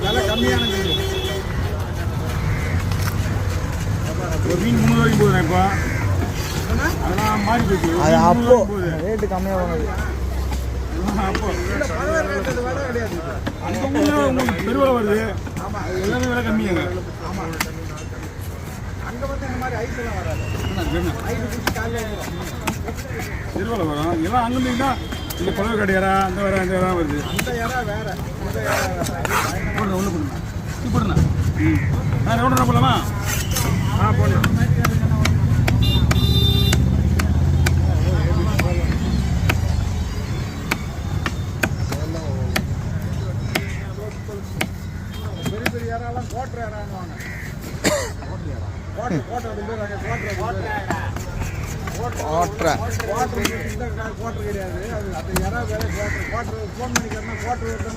விலை கம்மியான மீன். ஒரு மீன் 300 ரூபாய்க்கு போகுதுண்ணா இப்போ. அதெல்லாம் மாறி போச்சு. அது அப்போ ரேட்டு கம்மியாக போனது. அப்போ விலை கிடையாது. அந்த உங்களுக்கு பெருவிலை வருது. ஆமாம், எல்லாமே விலை கம்மியாங்க. ஆமாம், அங்கே வந்து இந்த மாதிரி ஐஸ் எல்லாம் வராது. ஐஸ் பிடிச்சி காலையில் பெருவிலை வரும். எல்லாம் அங்கே இருந்தீங்கன்னா இங்கே பழவ கடையாரா அந்த வேற அந்த வேற வருது. அந்த யாரா வேற ஒன்று ஒன்று கொடுங்க போடுண்ணா. நான் ரவுண்டா போகலாமா? போடலாம். பெரிய பெரிய யாரெல்லாம் கோட்டர் யாராங்க கோட்டர் கோட்டர் கிடையாது. அது யாராவது வேலை கோட்டர் ஃபோன் பண்ணிக்கிறேன்னா கோட்டர்